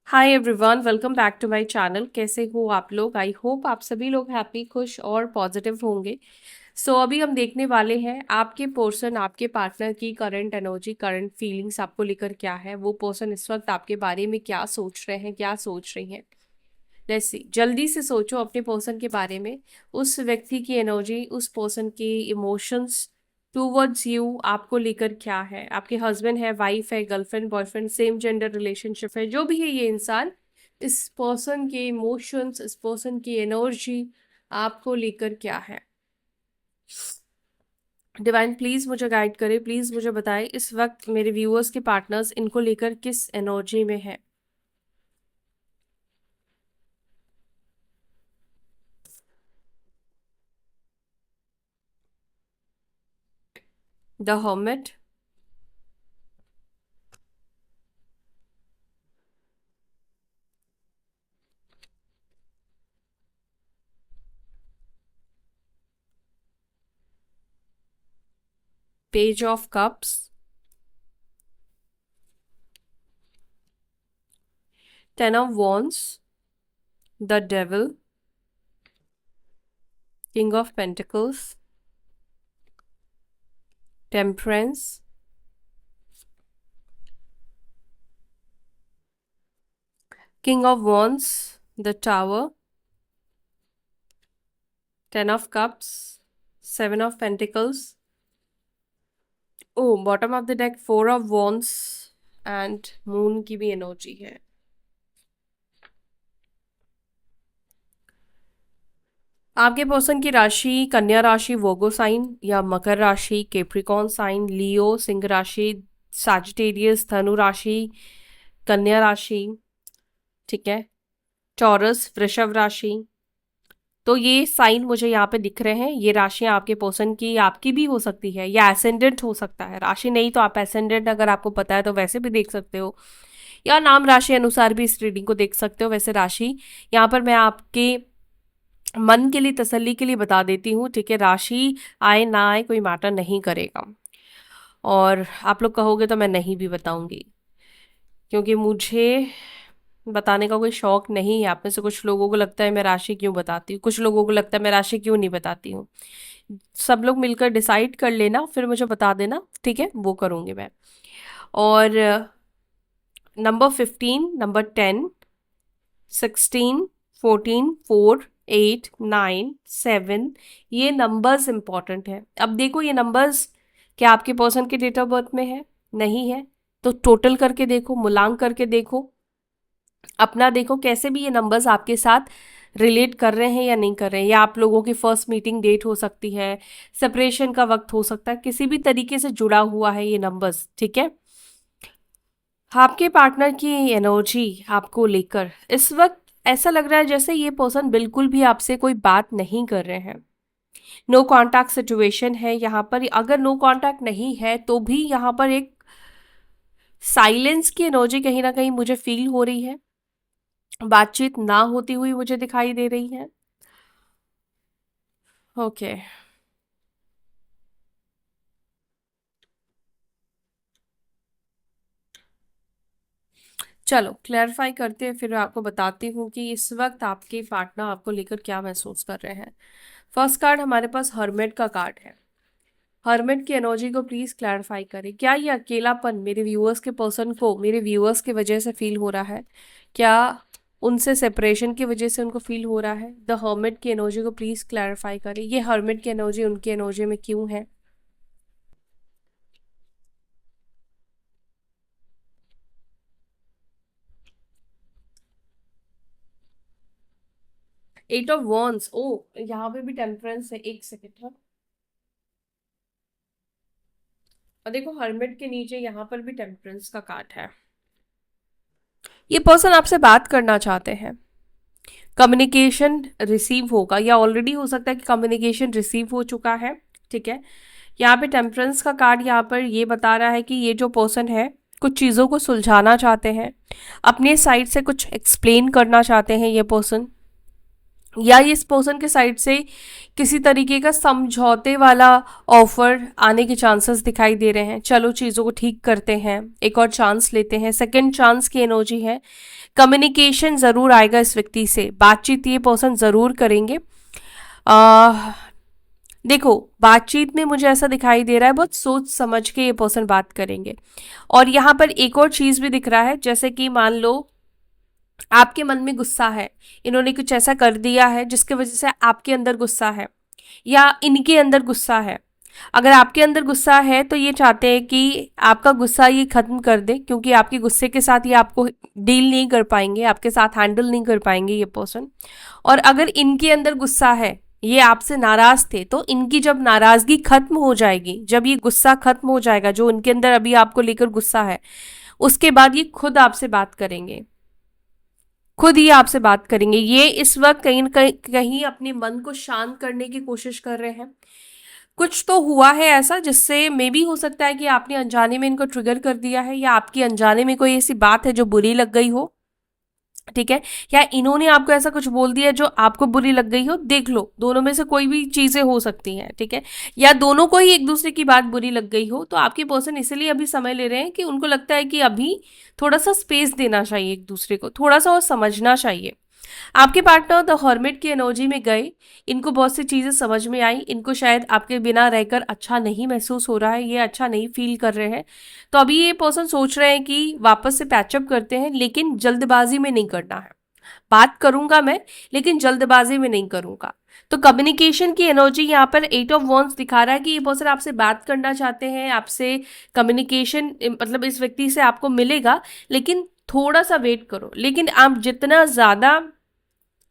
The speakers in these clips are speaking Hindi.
Hi everyone, welcome back to my channel. कैसे हो आप लोग? आई होप आप सभी लोग हैप्पी, खुश और पॉजिटिव होंगे। अभी हम देखने वाले हैं आपके पर्सन, आपके पार्टनर की करंट एनर्जी, करंट फीलिंग्स आपको लेकर क्या है। वो पर्सन इस वक्त आपके बारे में क्या सोच रहे हैं, क्या सोच रही हैं। लेट्स सी, जल्दी से सोचो अपने पर्सन के बारे में। उस व्यक्ति की एनर्जी, उस पर्सन के इमोशंस टूवर्ड्स यू आपको लेकर क्या है। आपके हस्बैंड है, वाइफ है, girlfriend, boyfriend, same gender relationship है, जो भी है ये इंसान, इस पर्सन के इमोशंस, इस पर्सन की एनर्जी आपको लेकर क्या है। डिवाइन प्लीज मुझे गाइड करे, प्लीज मुझे बताए इस वक्त मेरे व्यूअर्स के पार्टनर्स इनको लेकर किस एनर्जी में है। The hermit, page of cups, ten of wands, the devil, king of pentacles, temperance, king of wands, the tower, ten of cups, seven of pentacles. Oh, bottom of the deck four of wands and moon की भी एनर्जी है। आपके पर्सन की राशि कन्या राशि, वोगो साइन या मकर राशि, कैप्रिकॉर्न साइन, लियो, सिंह राशि, सैजिटेरियस, धनु राशि, कन्या राशि, ठीक है, टॉरस, वृषभ राशि। तो ये साइन मुझे यहाँ पे दिख रहे हैं। ये राशियां आपके पर्सन की, आपकी भी हो सकती है या एसेंडेंट हो सकता है। राशि नहीं तो आप एसेंडेंट अगर आपको पता है तो वैसे भी देख सकते हो, या नाम राशि अनुसार भी इस रीडिंग को देख सकते हो। वैसे राशि यहाँ पर मैं आपके मन के लिए, तसल्ली के लिए बता देती हूँ, ठीक है। राशि आए ना आए कोई मैटर नहीं करेगा, और आप लोग कहोगे तो मैं नहीं भी बताऊंगी, क्योंकि मुझे बताने का कोई शौक नहीं है। आप में से कुछ लोगों को लगता है मैं राशि क्यों बताती हूँ, कुछ लोगों को लगता है मैं राशि क्यों नहीं बताती हूँ। सब लोग मिलकर डिसाइड कर लेना, फिर मुझे बता देना, ठीक है, वो करूँगी मैं। और नंबर 15, नंबर 10, 16, 14, 4, 8, 9, 7, ये नंबर्स इंपॉर्टेंट है। अब देखो ये नंबर्स क्या आपके पर्सन के डेट ऑफ बर्थ में है? नहीं है। तो टोटल करके देखो, मूलांक करके देखो, अपना देखो कैसे भी ये नंबर्स आपके साथ रिलेट कर रहे हैं या नहीं कर रहे हैं। या आप लोगों की फर्स्ट मीटिंग डेट हो सकती है, सेपरेशन का वक्त हो सकता है, किसी भी तरीके से जुड़ा हुआ है ये नंबर्स, ठीक है। आपके पार्टनर की एनर्जी आपको लेकर इस वक्त ऐसा लग रहा है जैसे ये पर्सन बिल्कुल भी आपसे कोई बात नहीं कर रहे हैं। नो कांटेक्ट सिचुएशन है यहाँ पर। अगर नो कांटेक्ट नहीं है तो भी यहाँ पर एक साइलेंस की एनर्जी कहीं ना कहीं मुझे फील हो रही है। बातचीत ना होती हुई मुझे दिखाई दे रही है। ओके, चलो क्लैरिफाई करते हैं, फिर आपको बताती हूँ कि इस वक्त आपके पार्टनर आपको लेकर क्या महसूस कर रहे हैं। फर्स्ट कार्ड हमारे पास हर्मिट का कार्ड है। हर्मिट की एनर्जी को प्लीज क्लैरिफाई करें। क्या ये अकेलापन मेरे व्यूअर्स के पर्सन को, मेरे व्यूअर्स की वजह से फील हो रहा है? क्या उनसे सेपरेशन की वजह से उनको फील हो रहा है? द हर्मिट की एनर्जी को प्लीज क्लैरिफाई करें। ये हर्मिट की एनर्जी उनकी एनर्जी में क्यों है? एट ऑफ वॉन्ड्स, ओ यहाँ पे भी टेम्परेंस है। एक सेकेंड, और देखो हर्मिट के नीचे यहाँ पर भी टेम्परेंस का कार्ड है। ये पर्सन आपसे बात करना चाहते हैं। कम्युनिकेशन रिसीव होगा, या ऑलरेडी हो सकता है कि कम्युनिकेशन रिसीव हो चुका है, ठीक है। यहाँ पे टेम्परेंस का कार्ड यहाँ पर ये बता रहा है कि ये जो पर्सन है कुछ चीज़ों को सुलझाना चाहते हैं, अपने साइड से कुछ एक्सप्लेन करना चाहते हैं ये पर्सन। या इस पर्सन के साइड से किसी तरीके का समझौते वाला ऑफर आने के चांसेस दिखाई दे रहे हैं। चलो चीज़ों को ठीक करते हैं, एक और चांस लेते हैं। सेकंड चांस की एनर्जी है। कम्युनिकेशन ज़रूर आएगा इस व्यक्ति से, बातचीत ये पर्सन ज़रूर करेंगे। आ, देखो बातचीत में मुझे ऐसा दिखाई दे रहा है बहुत सोच समझ के ये पर्सन बात करेंगे। और यहाँ पर एक और चीज़ भी दिख रहा है, जैसे कि मान लो आपके मन में गुस्सा है, इन्होंने कुछ ऐसा कर दिया है जिसकी वजह से आपके अंदर गुस्सा है या इनके अंदर गुस्सा है। अगर आपके अंदर गुस्सा है तो ये चाहते हैं कि आपका गुस्सा ये खत्म कर दे, क्योंकि आपके गुस्से के साथ ये आपको डील नहीं कर पाएंगे, आपके साथ हैंडल नहीं कर पाएंगे ये पर्सन। और अगर इनके अंदर गुस्सा है, ये आपसे नाराज थे, तो इनकी जब नाराजगी खत्म हो जाएगी, जब ये गुस्सा खत्म हो जाएगा जो उनके अंदर अभी आपको लेकर गुस्सा है, उसके बाद ये खुद आपसे बात करेंगे, खुद ही आपसे बात करेंगे। ये इस वक्त कहीं न कहीं अपने मन को शांत करने की कोशिश कर रहे हैं। कुछ तो हुआ है ऐसा जिससे मे बी हो सकता है कि आपने अनजाने में इनको ट्रिगर कर दिया है, या आपकी अनजाने में कोई ऐसी बात है जो बुरी लग गई हो, ठीक है, या इन्होंने आपको ऐसा कुछ बोल दिया जो आपको बुरी लग गई हो। देख लो, दोनों में से कोई भी चीजें हो सकती हैं, ठीक है, या दोनों को ही एक दूसरे की बात बुरी लग गई हो। तो आपके पर्सन इसलिए अभी समय ले रहे हैं कि उनको लगता है कि अभी थोड़ा सा स्पेस देना चाहिए एक दूसरे को, थोड़ा सा और समझना चाहिए। आपके पार्टनर द हर्मिट की एनर्जी में गए, इनको बहुत सी चीज़ें समझ में आई, इनको शायद आपके बिना रहकर अच्छा नहीं महसूस हो रहा है, ये अच्छा नहीं फील कर रहे हैं। तो अभी ये पर्सन सोच रहे हैं कि वापस से पैचअप करते हैं, लेकिन जल्दबाजी में नहीं करना है। बात करूंगा मैं, लेकिन जल्दबाजी में नहीं करूंगा। तो कम्युनिकेशन की एनर्जी यहाँ पर 8 ऑफ वॉन्ड्स दिखा रहा है कि ये पर्सन आपसे बात करना चाहते हैं, आपसे कम्युनिकेशन मतलब इस व्यक्ति से आपको मिलेगा, लेकिन थोड़ा सा वेट करो। लेकिन आप जितना ज़्यादा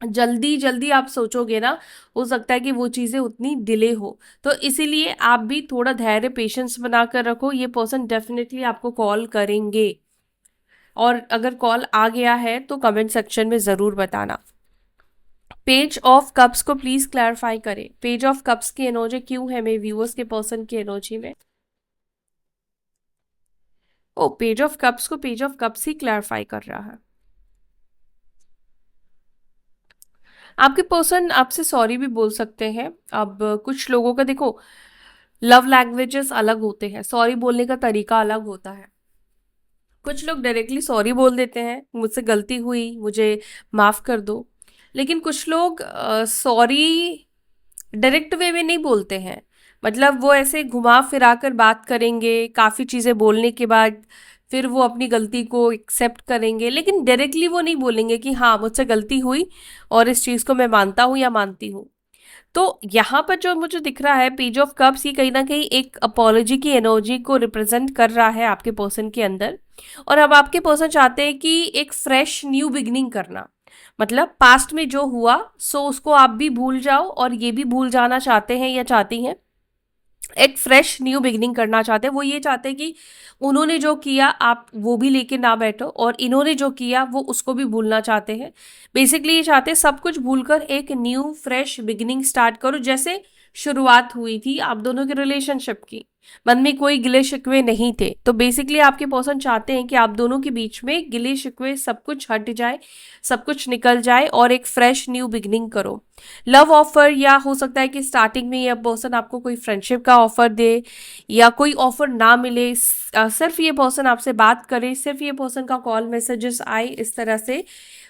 जल्दी जल्दी आप सोचोगे ना, हो सकता है कि वो चीज़ें उतनी डिले हो। तो इसीलिए आप भी थोड़ा धैर्य पेशेंस बना कर रखो, ये पर्सन डेफिनेटली आपको कॉल करेंगे। और अगर कॉल आ गया है तो कमेंट सेक्शन में ज़रूर बताना। पेज ऑफ कप्स को प्लीज़ क्लैरिफाई करें, पेज ऑफ कप्स की एनर्जी क्यों है मेरे व्यूअर्स के पर्सन की एनर्जी में। ओ, पेज ऑफ कप्स को page of cups he clarify कर रहा है। आपके पर्सन आपसे सॉरी भी बोल सकते हैं। अब कुछ लोगों का देखो लव लैंग्वेजेस अलग होते हैं, सॉरी बोलने का तरीका अलग होता है। कुछ लोग डायरेक्टली सॉरी बोल देते हैं, मुझसे गलती हुई, मुझे माफ़ कर दो। लेकिन कुछ लोग सॉरी डायरेक्ट वे में नहीं बोलते हैं, मतलब वो ऐसे घुमा फिरा कर बात करेंगे, काफ़ी चीज़ें बोलने के बाद फिर वो अपनी गलती को एक्सेप्ट करेंगे, लेकिन डायरेक्टली वो नहीं बोलेंगे कि हाँ मुझसे गलती हुई और इस चीज़ को मैं मानता हूँ या मानती हूँ। तो यहाँ पर जो मुझे दिख रहा है पेज ऑफ कप्स, ये कहीं ना कहीं एक अपॉलॉजी की एनर्जी को रिप्रेजेंट कर रहा है आपके पर्सन के अंदर। और अब आपके पर्सन चाहते हैं कि एक फ्रेश न्यू बिगनिंग करना, मतलब पास्ट में जो हुआ सो उसको आप भी भूल जाओ और ये भी भूल जाना चाहते हैं या चाहती हैं। एक फ्रेश न्यू बिगनिंग करना चाहते हैं। वो ये चाहते हैं कि उन्होंने जो किया आप वो भी लेके ना बैठो, और इन्होंने जो किया वो उसको भी भूलना चाहते हैं। बेसिकली ये चाहते हैं सब कुछ भूलकर एक न्यू फ्रेश बिगिनिंग स्टार्ट करो, जैसे शुरुआत हुई थी आप दोनों के रिलेशनशिप की। मन में कोई गिले शिकवे नहीं थे। तो बेसिकली आपके पर्सन चाहते हैं कि आप दोनों के बीच में गिले शिकवे सब कुछ हट जाए, सब कुछ निकल जाए और एक फ्रेश न्यू बिगिनिंग करो। लव ऑफर, या हो सकता है कि स्टार्टिंग में यह पर्सन आपको कोई फ्रेंडशिप का ऑफर दे या कोई ऑफर ना मिले, सिर्फ ये पर्सन आपसे बात करे, सिर्फ ये पर्सन का कॉल मैसेजेस आए, इस तरह से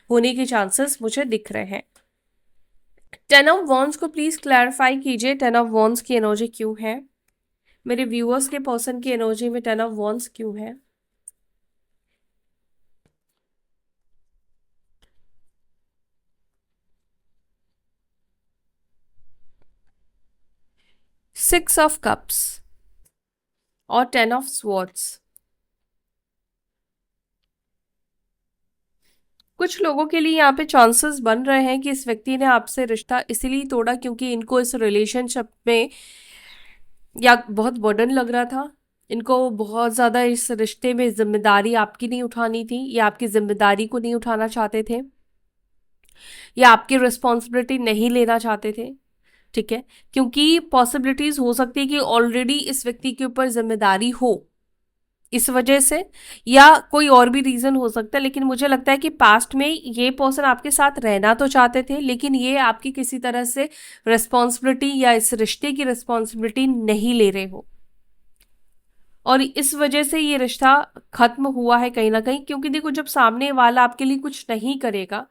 होने के चांसेस मुझे दिख रहे हैं। 10 ऑफ वॉन्ड्स को प्लीज क्लैरिफाई कीजिए, 10 ऑफ वॉन्ड्स की एनर्जी क्यों है मेरे व्यूअर्स के पर्सन की एनर्जी में, 10 ऑफ वॉन्ड्स क्यों है।6 ऑफ कप्स और 10 ऑफ स्वॉर्ड्स। कुछ लोगों के लिए यहाँ पे चांसेस बन रहे हैं कि इस व्यक्ति ने आपसे रिश्ता इसीलिए तोड़ा क्योंकि इनको इस रिलेशनशिप में या बहुत बर्डन लग रहा था, इनको बहुत ज़्यादा इस रिश्ते में जिम्मेदारी आपकी नहीं उठानी थी, या आपकी जिम्मेदारी को नहीं उठाना चाहते थे, या आपकी रिस्पॉन्सिबिलिटी नहीं लेना चाहते थे, ठीक है, क्योंकि पॉसिबिलिटीज हो सकती है कि ऑलरेडी इस व्यक्ति के ऊपर जिम्मेदारी हो, इस वजह से, या कोई और भी रीज़न हो सकता है, लेकिन मुझे लगता है कि पास्ट में ये पर्सन आपके साथ रहना तो चाहते थे, लेकिन ये आपकी किसी तरह से रिस्पॉन्सिबिलिटी या इस रिश्ते की रिस्पॉन्सिबिलिटी नहीं ले रहे हो, और इस वजह से ये रिश्ता खत्म हुआ है कहीं ना कहीं। क्योंकि देखो, जब सामने वाला आपके लिए कुछ नहीं करेगा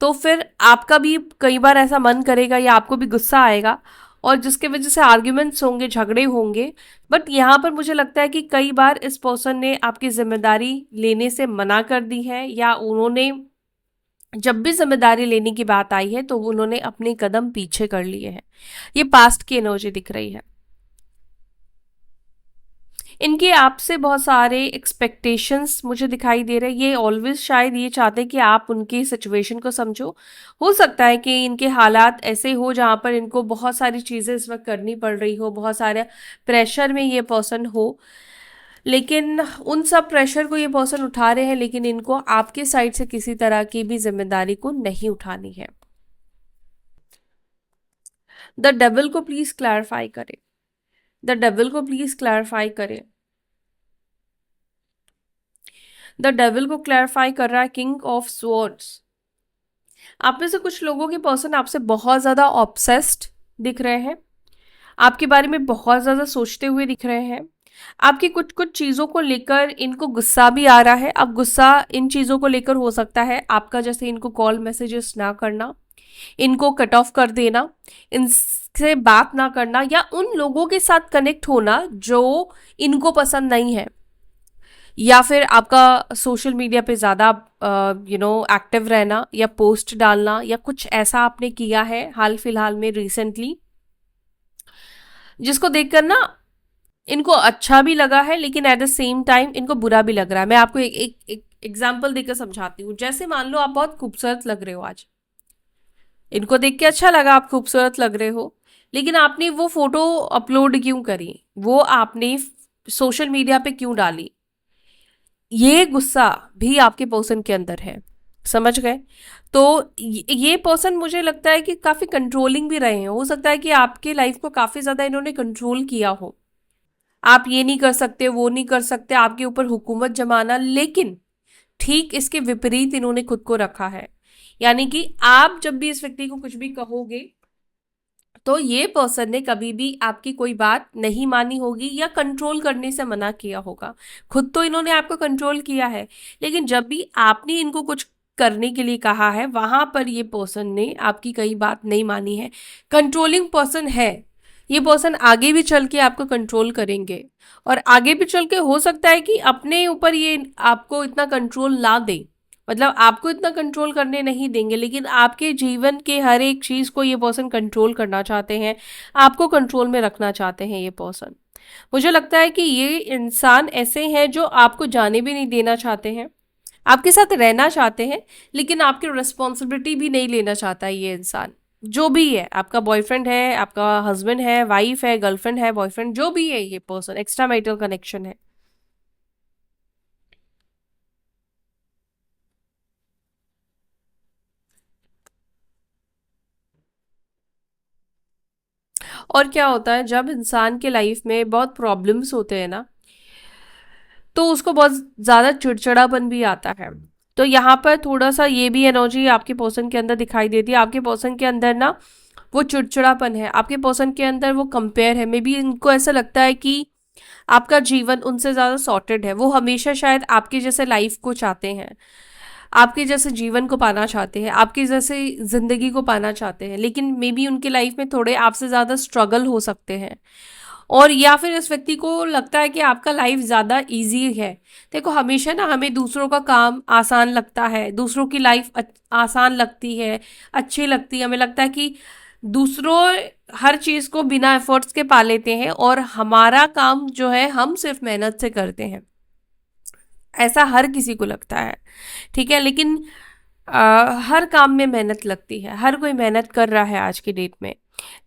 तो फिर आपका भी कई बार ऐसा मन करेगा या आपको भी गुस्सा आएगा, और जिसके वजह से आर्ग्यूमेंट्स होंगे, झगड़े होंगे। बट यहाँ पर मुझे लगता है कि कई बार इस पर्सन ने आपकी जिम्मेदारी लेने से मना कर दी है, या उन्होंने जब भी जिम्मेदारी लेने की बात आई है तो उन्होंने अपने कदम पीछे कर लिए हैं। ये पास्ट की एनर्जी दिख रही है। इनके आपसे बहुत सारे एक्सपेक्टेशंस मुझे दिखाई दे रहे हैं। ये ऑलवेज शायद ये चाहते हैं कि आप उनकी सिचुएशन को समझो। हो सकता है कि इनके हालात ऐसे हो जहाँ पर इनको बहुत सारी चीज़ें इस वक्त करनी पड़ रही हो, बहुत सारे प्रेशर में ये पर्सन हो, लेकिन उन सब प्रेशर को ये पर्सन उठा रहे हैं, लेकिन इनको आपके साइड से किसी तरह की भी जिम्मेदारी को नहीं उठानी है। द डेविल को प्लीज क्लैरिफाई करें। द डेविल को प्लीज क्लैरिफाई करें। द डेविल को क्लैरिफाई कर रहा है किंग ऑफ स्वॉर्ड्स। आप में से कुछ लोगों के पर्सन आपसे बहुत ज़्यादा ऑब्सेस्ड दिख रहे हैं, आपके बारे में बहुत ज़्यादा सोचते हुए दिख रहे हैं। आपकी कुछ कुछ चीज़ों को लेकर इनको गुस्सा भी आ रहा है। अब गुस्सा इन चीज़ों को लेकर हो सकता है आपका, जैसे इनको कॉल मैसेजेस ना करना, इनको कट ऑफ कर देना, इनसे बात ना करना, या उन लोगों के साथ कनेक्ट होना जो इनको पसंद नहीं है, या फिर आपका सोशल मीडिया पे ज़्यादा एक्टिव रहना या पोस्ट डालना, या कुछ ऐसा आपने किया है हाल फिलहाल में रिसेंटली जिसको देखकर ना इनको अच्छा भी लगा है, लेकिन एट द सेम टाइम इनको बुरा भी लग रहा है। मैं आपको एक एग्जाम्पल देकर समझाती हूँ। जैसे मान लो आप बहुत खूबसूरत लग रहे हो आज, इनको देख के अच्छा लगा, आप खूबसूरत लग रहे हो, लेकिन आपने वो फोटो अपलोड क्यों करी, वो आपने सोशल मीडिया पे क्यों डाली? ये गुस्सा भी आपके पर्सन के अंदर है, समझ गए? तो ये पर्सन मुझे लगता है कि काफी कंट्रोलिंग भी रहे हैं। हो सकता है कि आपके लाइफ को काफी ज्यादा इन्होंने कंट्रोल किया हो, आप ये नहीं कर सकते, वो नहीं कर सकते, आपके ऊपर हुकूमत जमाना। लेकिन ठीक इसके विपरीत इन्होंने खुद को रखा है। यानी कि आप जब भी इस व्यक्ति को कुछ भी कहोगे तो ये पर्सन ने कभी भी आपकी कोई बात नहीं मानी होगी या कंट्रोल करने से मना किया होगा। खुद तो इन्होंने आपको कंट्रोल किया है, लेकिन जब भी आपने इनको कुछ करने के लिए कहा है वहां पर ये पर्सन ने आपकी कई बात नहीं मानी है। कंट्रोलिंग पर्सन है ये पर्सन। आगे भी चल के आपको कंट्रोल करेंगे, और आगे भी चल के हो सकता है कि अपने ऊपर ये आपको इतना कंट्रोल ना दे, मतलब आपको इतना कंट्रोल करने नहीं देंगे, लेकिन आपके जीवन के हर एक चीज को ये पर्सन कंट्रोल करना चाहते हैं, आपको कंट्रोल में रखना चाहते हैं ये पर्सन। मुझे लगता है कि ये इंसान ऐसे हैं जो आपको जाने भी नहीं देना चाहते हैं, आपके साथ रहना चाहते हैं, लेकिन आपकी रिस्पॉन्सिबिलिटी भी नहीं लेना चाहता है ये इंसान। जो भी है, आपका बॉयफ्रेंड है, आपका हस्बैंड है, वाइफ है, गर्लफ्रेंड है, बॉयफ्रेंड, जो भी है, ये पर्सन एक्स्ट्रा मैरिटल कनेक्शन है। और क्या होता है जब इंसान के लाइफ में बहुत प्रॉब्लम्स होते हैं ना, तो उसको बहुत ज़्यादा चिड़चिड़ापन भी आता है। तो यहाँ पर थोड़ा सा ये भी एनर्जी आपके पर्सन के अंदर दिखाई देती है। आपके पर्सन के अंदर ना वो चिड़चिड़ापन है, आपके पर्सन के अंदर वो कंपेयर है। मे बी इनको ऐसा लगता है कि आपका जीवन उनसे ज़्यादा सॉर्टेड है। वो हमेशा शायद आपके जैसे लाइफ को चाहते हैं, आपके जैसे जीवन को पाना चाहते हैं, आपके जैसे जिंदगी को पाना चाहते हैं, लेकिन मे बी उनके लाइफ में थोड़े आपसे ज़्यादा स्ट्रगल हो सकते हैं। और या फिर इस व्यक्ति को लगता है कि आपका लाइफ ज़्यादा इजी है। देखो, हमेशा ना हमें दूसरों का काम आसान लगता है, दूसरों की लाइफ आसान लगती है, अच्छी लगती है। हमें लगता है कि दूसरों हर चीज़ को बिना एफर्ट्स के पा लेते हैं, और हमारा काम जो है हम सिर्फ मेहनत से करते हैं। ऐसा हर किसी को लगता है, ठीक है? लेकिन हर काम में मेहनत लगती है, हर कोई मेहनत कर रहा है आज की डेट में,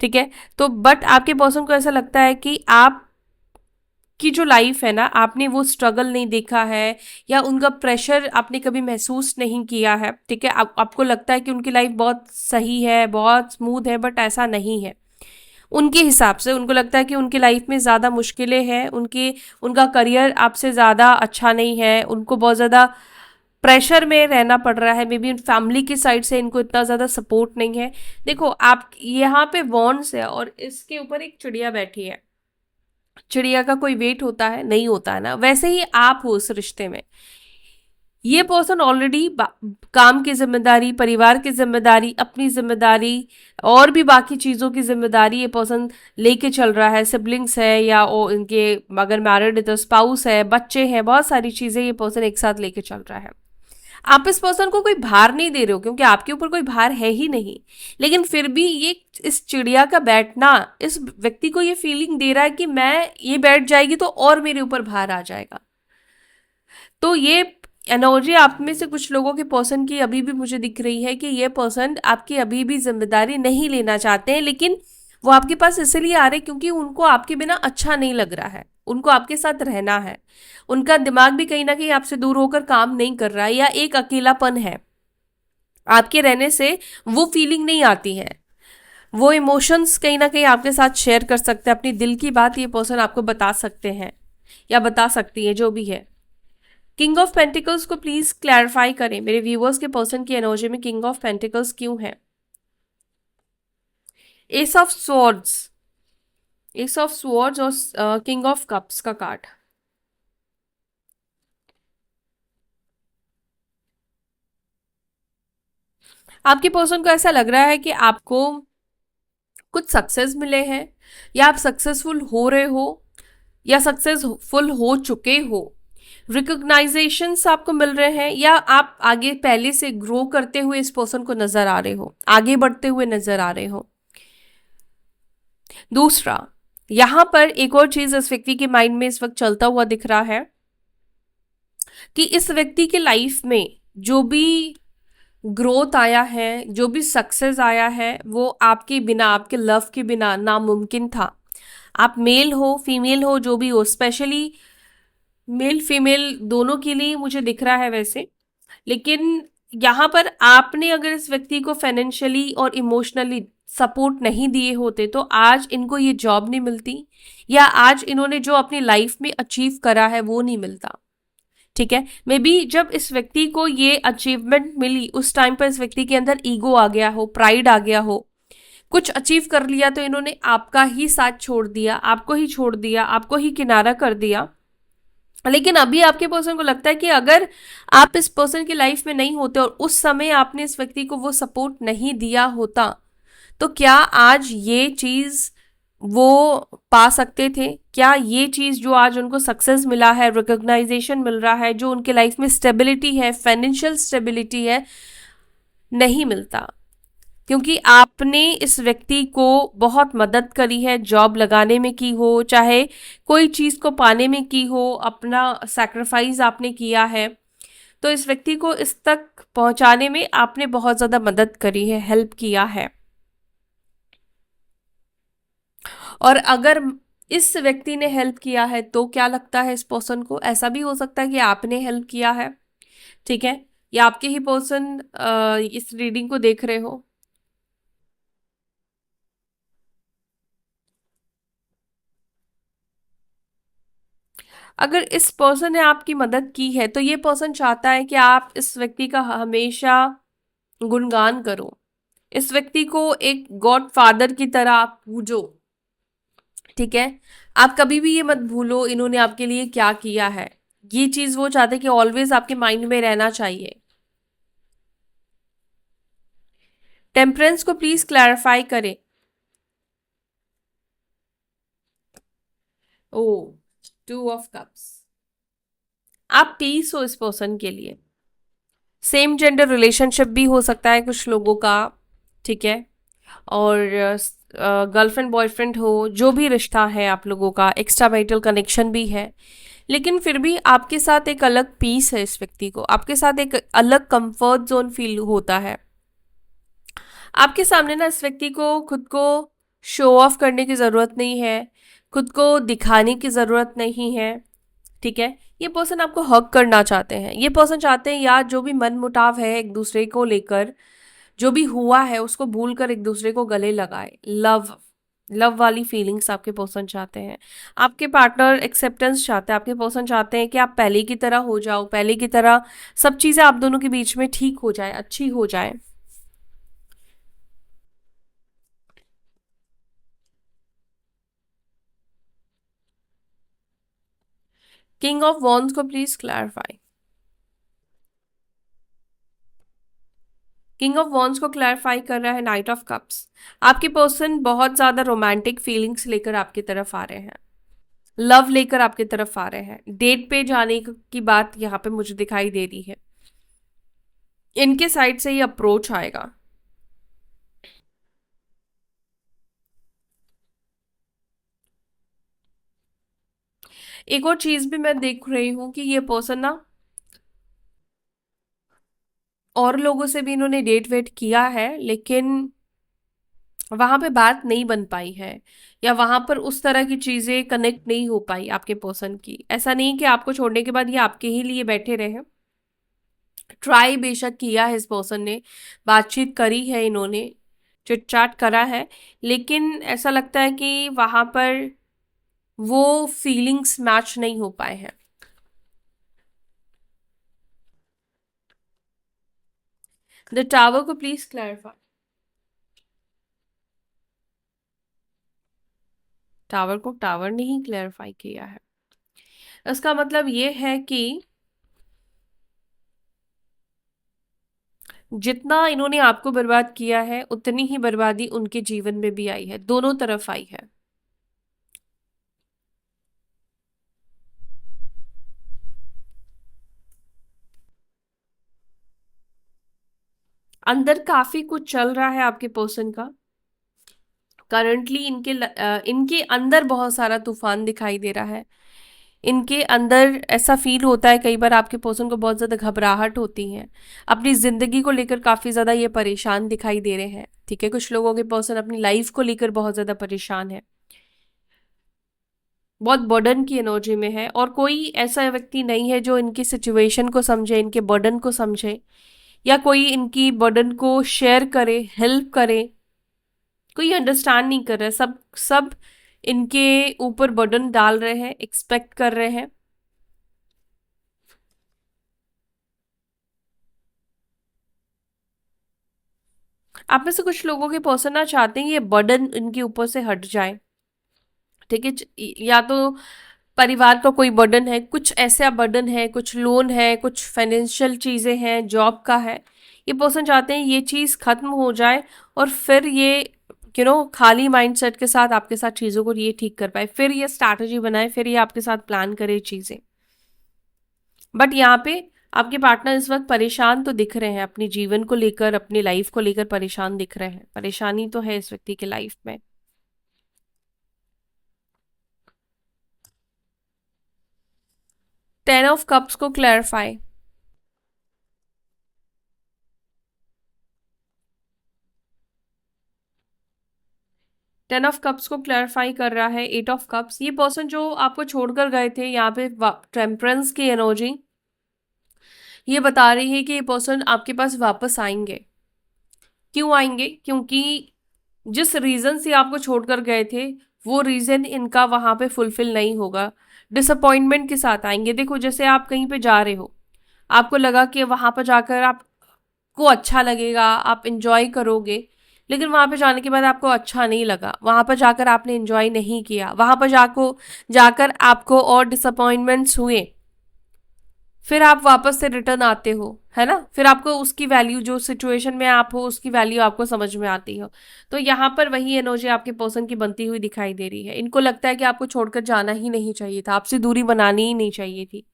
ठीक है? तो बट आपके पर्सन को ऐसा लगता है कि आप की जो लाइफ है ना, आपने वो स्ट्रगल नहीं देखा है, या उनका प्रेशर आपने कभी महसूस नहीं किया है, ठीक है? आपको लगता है कि उनकी लाइफ बहुत सही है, बहुत स्मूथ है, बट ऐसा नहीं है। उनके हिसाब से उनको लगता है कि उनकी लाइफ में ज़्यादा मुश्किलें हैं, उनका करियर आपसे ज़्यादा अच्छा नहीं है, उनको बहुत ज़्यादा प्रेशर में रहना पड़ रहा है, मे बी फैमिली की साइड से इनको इतना ज़्यादा सपोर्ट नहीं है। देखो आप यहाँ पे वॉन्ड्स है और इसके ऊपर एक चिड़िया बैठी है। चिड़िया का कोई वेट होता है? नहीं होता है ना। वैसे ही आप हो उस रिश्ते में। ये पर्सन ऑलरेडी काम की जिम्मेदारी, परिवार की जिम्मेदारी, अपनी जिम्मेदारी और भी बाकी चीज़ों की जिम्मेदारी ये पर्सन लेके चल रहा है। सिबलिंग्स है या इनके अगर मैरिड है तो स्पाउस है, बच्चे हैं, बहुत सारी चीज़ें ये पर्सन एक साथ लेके चल रहा है। आप इस पर्सन को कोई भार नहीं दे रहे हो क्योंकि आपके ऊपर कोई भार है ही नहीं, लेकिन फिर भी ये इस चिड़िया का बैठना इस व्यक्ति को ये फीलिंग दे रहा है कि मैं ये बैठ जाएगी तो और मेरे ऊपर भार आ जाएगा। तो ये एनर्जी आप में से कुछ लोगों के पर्सन की अभी भी मुझे दिख रही है कि ये पर्सन आपकी अभी भी जिम्मेदारी नहीं लेना चाहते हैं, लेकिन वो आपके पास इसलिए आ रहे क्योंकि उनको आपके बिना अच्छा नहीं लग रहा है, उनको आपके साथ रहना है। उनका दिमाग भी कहीं ना कहीं आपसे दूर होकर काम नहीं कर रहा है, या एक अकेलापन है आपके रहने से, वो फीलिंग नहीं आती है। वो इमोशंस कहीं ना कहीं आपके साथ शेयर कर सकते हैं, अपनी दिल की बात ये पर्सन आपको बता सकते हैं या बता सकती है, जो भी है। किंग ऑफ पेंटिकल्स को प्लीज क्लैरिफाई करें, मेरे व्यूअर्स के पर्सन की एनर्जी में किंग ऑफ पेंटिकल्स क्यों है? S of swords, S of swords और किंग ऑफ कप्स का कार्ड। आपके पर्सन को ऐसा लग रहा है कि आपको कुछ सक्सेस मिले हैं, या आप सक्सेसफुल हो रहे हो या सक्सेसफुल हो चुके हो। रिकॉग्नाइजेशंस आपको मिल रहे हैं, या आप आगे पहले से ग्रो करते हुए इस पर्सन को नजर आ रहे हो, आगे बढ़ते हुए नजर आ रहे हो। दूसरा, यहां पर एक और चीज इस व्यक्ति के माइंड में इस वक्त चलता हुआ दिख रहा है कि इस व्यक्ति के लाइफ में जो भी ग्रोथ आया है, जो भी सक्सेस आया है, वो आपके बिना, आपके लव के बिना नामुमकिन था। आप मेल हो फीमेल हो, जो भी हो, स्पेशली मेल फीमेल दोनों के लिए मुझे दिख रहा है वैसे। लेकिन यहाँ पर आपने अगर इस व्यक्ति को फाइनेंशियली और इमोशनली सपोर्ट नहीं दिए होते तो आज इनको ये जॉब नहीं मिलती, या आज इन्होंने जो अपनी लाइफ में अचीव करा है वो नहीं मिलता। ठीक है, मे बी जब इस व्यक्ति को ये अचीवमेंट मिली उस टाइम पर इस व्यक्ति के अंदर ईगो आ गया हो, प्राइड आ गया हो, कुछ अचीव कर लिया तो इन्होंने आपका ही साथ छोड़ दिया, आपको ही छोड़ दिया, आपको ही किनारा कर दिया। लेकिन अभी आपके पर्सन को लगता है कि अगर आप इस पर्सन की लाइफ में नहीं होते और उस समय आपने इस व्यक्ति को वो सपोर्ट नहीं दिया होता तो क्या आज ये चीज वो पा सकते थे? क्या ये चीज जो आज उनको सक्सेस मिला है, रिकॉग्नाइजेशन मिल रहा है, जो उनके लाइफ में स्टेबिलिटी है, फाइनेंशियल स्टेबिलिटी है, नहीं मिलता। क्योंकि आपने इस व्यक्ति को बहुत मदद करी है, जॉब लगाने में की हो, चाहे कोई चीज को पाने में की हो, अपना सैक्रिफाइस आपने किया है, तो इस व्यक्ति को इस तक पहुंचाने में आपने बहुत ज्यादा मदद करी है, हेल्प किया है। और अगर इस व्यक्ति ने हेल्प किया है तो क्या लगता है इस पर्सन को? ऐसा भी हो सकता है कि आपने हेल्प किया है, ठीक है, या आपके ही पर्सन इस रीडिंग को देख रहे हो। अगर इस पर्सन ने आपकी मदद की है तो ये पर्सन चाहता है कि आप इस व्यक्ति का हमेशा गुणगान करो, इस व्यक्ति को एक गॉड फादर की तरह आप पूजो। ठीक है, आप कभी भी ये मत भूलो इन्होंने आपके लिए क्या किया है। ये चीज वो चाहते हैं कि ऑलवेज आपके माइंड में रहना चाहिए। टेम्परेंस को प्लीज क्लैरिफाई करें। ओ, 2 ऑफ कप्स। आप पीस हो इस पर्सन के लिए। सेम जेंडर रिलेशनशिप भी हो सकता है कुछ लोगों का, ठीक है, और गर्लफ्रेंड बॉयफ्रेंड हो, जो भी रिश्ता है आप लोगों का, एक्स्ट्रा मैरिटल कनेक्शन भी है, लेकिन फिर भी आपके साथ एक अलग पीस है। इस व्यक्ति को आपके साथ एक अलग कंफर्ट जोन फील होता है। आपके सामने ना इस व्यक्ति को खुद को शो ऑफ करने की ज़रूरत नहीं है, खुद को दिखाने की ज़रूरत नहीं है। ठीक है, ये पर्सन आपको हक करना चाहते हैं। ये पर्सन चाहते हैं यार जो भी मन मुटाव है एक दूसरे को लेकर, जो भी हुआ है उसको भूल कर एक दूसरे को गले लगाए। लव, लव वाली फीलिंग्स आपके पर्सन चाहते हैं। आपके पार्टनर एक्सेप्टेंस चाहते हैं, आपके पर्सन चाहते हैं कि आप पहले की तरह हो जाओ, पहले की तरह सब चीज़ें आप दोनों के बीच में ठीक हो जाए, अच्छी हो जाए। किंग ऑफ वॉन्ड्स को please clarify. King of wands को क्लैरिफाई कर रहा है नाइट ऑफ कप्स। आपके पर्सन बहुत ज्यादा रोमांटिक फीलिंग्स लेकर आपकी तरफ आ रहे हैं, लव लेकर आपकी तरफ आ रहे हैं। डेट पे जाने की बात यहाँ पे मुझे दिखाई दे रही है, इनके साइड से ही अप्रोच आएगा। एक और चीज भी मैं देख रही हूँ कि ये पर्सन ना और लोगों से भी इन्होंने डेट वेट किया है, लेकिन वहां पे बात नहीं बन पाई है, या वहां पर उस तरह की चीजें कनेक्ट नहीं हो पाई आपके पर्सन की। ऐसा नहीं कि आपको छोड़ने के बाद ये आपके ही लिए बैठे रहे, ट्राई बेशक किया है इस पर्सन ने, बातचीत करी है इन्होंने, चिट चाट करा है, लेकिन ऐसा लगता है कि वहां पर वो फीलिंग्स मैच नहीं हो पाए हैं। द टावर को प्लीज क्लैरिफाई। टावर को टावर ने ही क्लैरिफाई किया है। इसका मतलब ये है कि जितना इन्होंने आपको बर्बाद किया है, उतनी ही बर्बादी उनके जीवन में भी आई है, दोनों तरफ आई है। अंदर काफी कुछ चल रहा है आपके पर्सन का करंटली। इनके अंदर बहुत सारा तूफान दिखाई दे रहा है। इनके अंदर ऐसा फील होता है कई बार आपके पर्सन को बहुत ज़्यादा घबराहट होती है, अपनी ज़िंदगी को लेकर काफ़ी ज़्यादा ये परेशान दिखाई दे रहे हैं। ठीक है, कुछ लोगों के पर्सन अपनी लाइफ को लेकर बहुत ज़्यादा परेशान है, बहुत बर्डन की एनर्जी में है, और कोई ऐसा व्यक्ति नहीं है जो इनकी सिचुएशन को समझे, इनके बर्डन को समझे, या कोई इनकी बर्डन को शेयर करे, हेल्प करे। कोई अंडरस्टैंड नहीं कर रहा है, सब सब इनके ऊपर बर्डन डाल रहे हैं, एक्सपेक्ट कर रहे हैं। आप में से कुछ लोगों के पर्सन ना चाहते हैं ये बर्डन इनके ऊपर से हट जाए। ठीक है, या तो परिवार का कोई बर्डन है, कुछ ऐसा बर्डन है, कुछ लोन है, कुछ फाइनेंशियल चीज़ें हैं, जॉब का है। ये पर्सन चाहते हैं ये चीज़ खत्म हो जाए, और फिर ये खाली माइंडसेट के साथ आपके साथ चीज़ों को ये ठीक कर पाए, फिर ये स्ट्रैटेजी बनाए, फिर ये आपके साथ प्लान करे चीज़ें। बट यहाँ पे आपके पार्टनर इस वक्त परेशान तो दिख रहे हैं, अपने जीवन को लेकर, अपनी लाइफ को लेकर परेशान दिख रहे हैं। परेशानी तो है इस व्यक्ति की लाइफ में। 10 ऑफ कप्स को क्लैरिफाई। 10 ऑफ कप्स को क्लैरिफाई कर रहा है 8 ऑफ कप्स। ये पर्सन जो आपको छोड़कर गए थे, यहाँ पे टेम्परेंस की एनर्जी ये बता रही है कि ये पर्सन आपके पास वापस आएंगे। क्यों आएंगे? क्योंकि जिस रीजन से आपको छोड़कर गए थे, वो रीजन इनका वहां पे फुलफिल नहीं होगा। डिसअपॉइंटमेंट के साथ आएंगे। देखो, जैसे आप कहीं पे जा रहे हो, आपको लगा कि वहां पर जाकर आपको अच्छा लगेगा, आप इंजॉय करोगे, लेकिन वहां पे जाने के बाद आपको अच्छा नहीं लगा, वहां पर जाकर आपने इंजॉय नहीं किया, वहां पर जाकर आपको और डिसअपॉइंटमेंट्स हुए, फिर आप वापस से रिटर्न आते हो, है ना? फिर आपको उसकी वैल्यू, जो सिचुएशन में आप हो उसकी वैल्यू आपको समझ में आती हो। तो यहाँ पर वही एनर्जी आपके पर्सन की बनती हुई दिखाई दे रही है। इनको लगता है कि आपको छोड़कर जाना ही नहीं चाहिए था, आपसे दूरी बनानी ही नहीं चाहिए थी।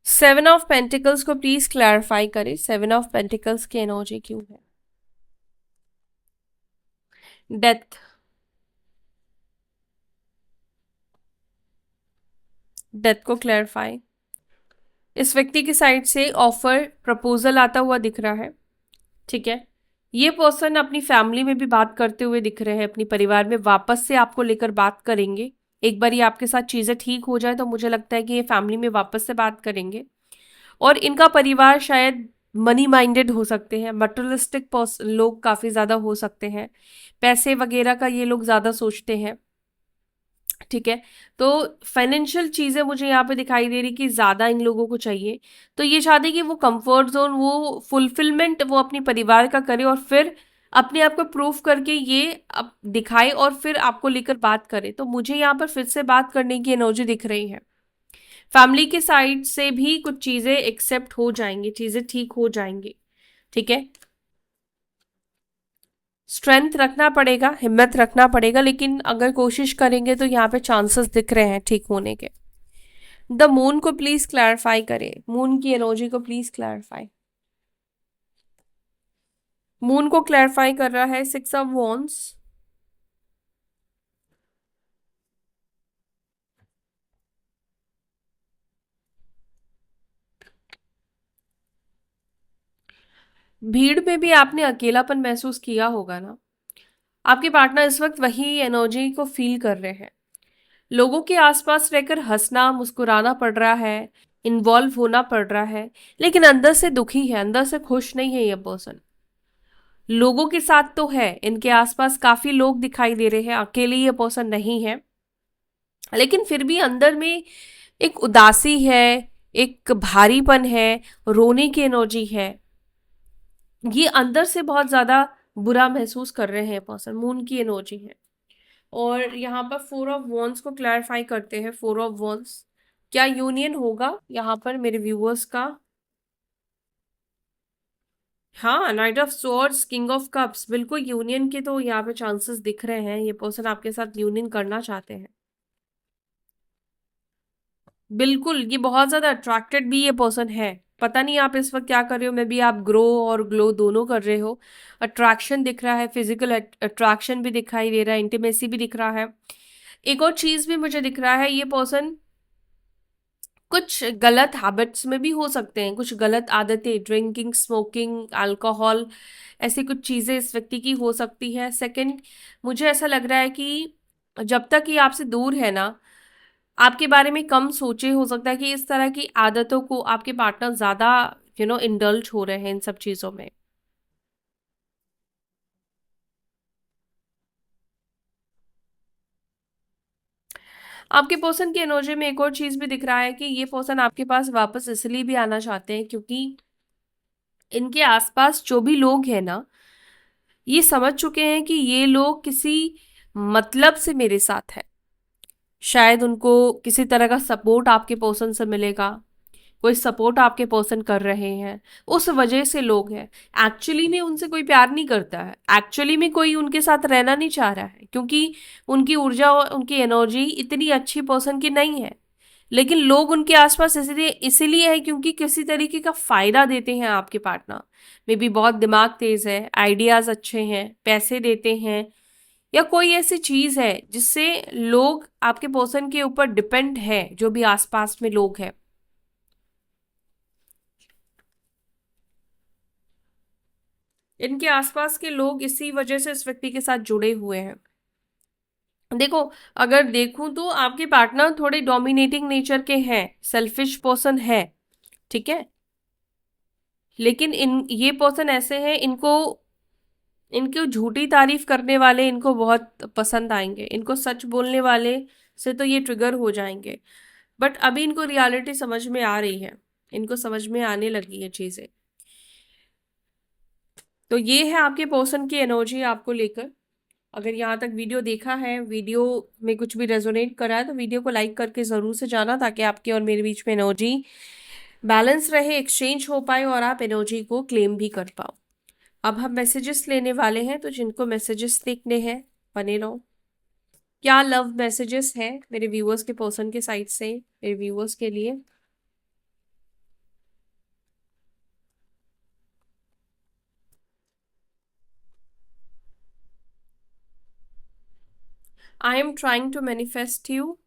7 ऑफ पेंटिकल्स को प्लीज क्लैरिफाई करें। 7 ऑफ पेंटिकल्स की एनर्जी क्यों है? डेथ। डेथ को क्लैरिफाई। इस व्यक्ति की साइड से ऑफर, प्रपोजल आता हुआ दिख रहा है। ठीक है, ये पर्सन अपनी फैमिली में भी बात करते हुए दिख रहे हैं, अपनी परिवार में वापस से आपको लेकर बात करेंगे। एक बार ये आपके साथ चीज़ें ठीक हो जाए तो मुझे लगता है कि ये फैमिली में वापस से बात करेंगे। और इनका परिवार शायद मनी माइंडेड हो सकते हैं, मटेरियलिस्टिक लोग काफ़ी ज़्यादा हो सकते हैं, पैसे वगैरह का ये लोग ज़्यादा सोचते हैं। ठीक है, तो फाइनेंशियल चीज़ें मुझे यहाँ पे दिखाई दे रही कि ज़्यादा इन लोगों को चाहिए। तो ये चाहते कि वो कंफर्ट जोन, वो फुलफिलमेंट वो अपने परिवार का करे और फिर अपने आप को प्रूफ करके ये अब दिखाए और फिर आपको लेकर बात करे। तो मुझे यहाँ पर फिर से बात करने की एनर्जी दिख रही है। फैमिली के साइड से भी कुछ चीज़ें एक्सेप्ट हो जाएंगी, चीज़ें ठीक हो जाएंगी। ठीक है, स्ट्रेंथ रखना पड़ेगा, हिम्मत रखना पड़ेगा, लेकिन अगर कोशिश करेंगे तो यहाँ पे चांसेस दिख रहे हैं ठीक होने के। द मून को प्लीज क्लैरिफाई करें, मून की एनर्जी को प्लीज क्लैरिफाई। मून को क्लैरिफाई कर रहा है 6 ऑफ वॉन्ड्स। भीड़ में भी आपने अकेलापन महसूस किया होगा ना। आपके पार्टनर इस वक्त वही एनर्जी को फील कर रहे हैं। लोगों के आसपास रहकर हंसना मुस्कुराना पड़ रहा है, इन्वॉल्व होना पड़ रहा है, लेकिन अंदर से दुखी है, अंदर से खुश नहीं है ये पर्सन। लोगों के साथ तो है, इनके आसपास काफी लोग दिखाई दे रहे हैं, अकेले ये पर्सन नहीं है, लेकिन फिर भी अंदर में एक उदासी है, एक भारीपन है, रोने की एनर्जी है। ये अंदर से बहुत ज्यादा बुरा महसूस कर रहे हैं पर्सन, मून की एनर्जी है। और यहाँ पर 4 ऑफ वॉन्ड्स को क्लैरिफाई करते हैं। 4 ऑफ वॉन्ड्स, क्या यूनियन होगा यहाँ पर मेरे व्यूअर्स का? हाँ, night of swords, king of cups, बिल्कुल यूनियन के तो यहाँ पे चांसेस दिख रहे हैं। ये पर्सन आपके साथ यूनियन करना चाहते हैं, बिल्कुल। ये बहुत ज्यादा अट्रैक्टेड भी ये पर्सन है। पता नहीं आप इस वक्त क्या कर रहे हो, मे बी आप ग्रो और ग्लो दोनों कर रहे हो। अट्रैक्शन दिख रहा है, फिजिकल अट्रैक्शन भी दिखाई दे रहा है, इंटीमेसी भी दिख रहा है। एक और चीज भी मुझे दिख रहा है, ये पर्सन कुछ गलत हैबिट्स में भी हो सकते हैं, कुछ गलत आदतें, ड्रिंकिंग, स्मोकिंग, अल्कोहल, ऐसी कुछ चीजें इस व्यक्ति की हो सकती है। सेकंड, मुझे ऐसा लग रहा है कि जब तक ये आपसे दूर है ना, आपके बारे में कम सोचे। हो सकता है कि इस तरह की आदतों को आपके पार्टनर ज्यादा इंडल्ज हो रहे हैं इन सब चीजों में। आपके पर्सन की एनर्जी में एक और चीज भी दिख रहा है कि ये पर्सन आपके पास वापस इसलिए भी आना चाहते हैं क्योंकि इनके आसपास जो भी लोग हैं ना, ये समझ चुके हैं कि ये लोग किसी मतलब से मेरे साथ है। शायद उनको किसी तरह का सपोर्ट आपके पर्सन से मिलेगा, कोई सपोर्ट आपके पर्सन कर रहे हैं, उस वजह से लोग हैं। एक्चुअली में उनसे कोई प्यार नहीं करता है, एक्चुअली में कोई उनके साथ रहना नहीं चाह रहा है, क्योंकि उनकी ऊर्जा और उनकी एनर्जी इतनी अच्छी पर्सन की नहीं है। लेकिन लोग उनके आसपास इसीलिए इसीलिए है क्योंकि किसी तरीके का फायदा देते हैं आपके पार्टनर। मे बी बहुत दिमाग तेज है, आइडियाज अच्छे हैं, पैसे देते हैं, या कोई ऐसी चीज है जिससे लोग आपके पर्सन के ऊपर डिपेंड है, जो भी आसपास में लोग हैं। इनके आसपास के लोग इसी वजह से इस व्यक्ति के साथ जुड़े हुए हैं। देखो, अगर देखूं तो आपके पार्टनर थोड़े डोमिनेटिंग नेचर के हैं, सेल्फिश पर्सन है। ठीक है, लेकिन इन ये पर्सन ऐसे हैं, इनको इनको झूठी तारीफ करने वाले इनको बहुत पसंद आएंगे, इनको सच बोलने वाले से तो ये ट्रिगर हो जाएंगे। बट अभी इनको रियलिटी समझ में आ रही है, इनको समझ में आने लगी है चीजें। तो ये है आपके पर्सन की एनर्जी आपको लेकर। अगर यहाँ तक वीडियो देखा है, वीडियो में कुछ भी रेजोनेट करा है, तो वीडियो को लाइक करके ज़रूर से जाना, ताकि आपके और मेरे बीच में एनर्जी बैलेंस रहे, एक्सचेंज हो पाए और आप एनर्जी को क्लेम भी कर पाओ। अब हम मैसेजेस लेने वाले हैं, तो जिनको मैसेजेस देखने हैं बने रहो। क्या लव मैसेजेस है मेरे व्यूअर्स के पर्सन के साइड से मेरे व्यूअर्स के लिए? I am trying to manifest you,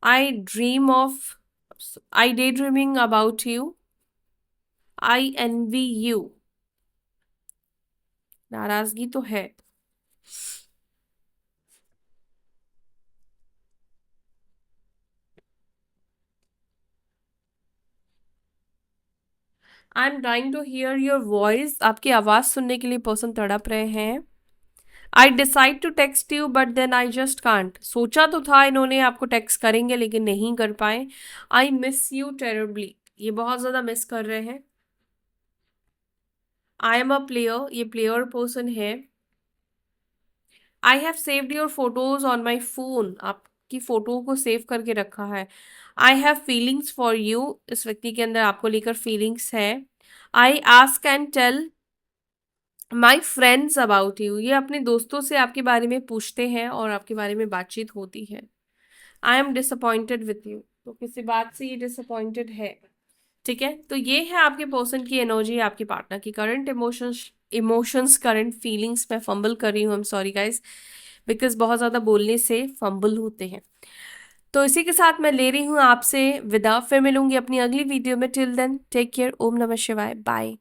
I dream of, I day dreaming about you, I envy you. नाराजगी तो है। I am trying to hear your voice, आपकी आवाज़ सुनने के लिए पर्सन तड़प रहे हैं। I decide to text you but then I just can't, सोचा तो था इन्होंने आपको टेक्स्ट करेंगे लेकिन नहीं कर पाए। आई मिस यू टेरेबली, ये बहुत ज़्यादा मिस कर रहे हैं। आई एम अ प्लेयर, ये प्लेयर पर्सन है। I have saved your photos on my phone, आपकी फोटो को सेव करके रखा है। I have feelings for you, इस व्यक्ति के अंदर आपको लेकर फीलिंग्स है। I ask and tell my friends about you, ये अपने दोस्तों से आपके बारे में पूछते हैं और आपके बारे में बातचीत होती है। I am disappointed with you, तो किसी बात से ये डिसअपॉइंटेड है। ठीक है, तो ये है आपके पर्सन की एनर्जी, आपके पार्टनर की करंट इमोशंस करंट फीलिंग्स। मैं फंबल कर रही हूँ, I am sorry guys, because बहुत ज़्यादा बोलने से फंबल होते हैं। तो इसी के साथ मैं ले रही हूँ आपसे विदा, फिर मिलूंगी अपनी अगली वीडियो में। टिल देन टेक केयर, ओम नमः शिवाय, बाय।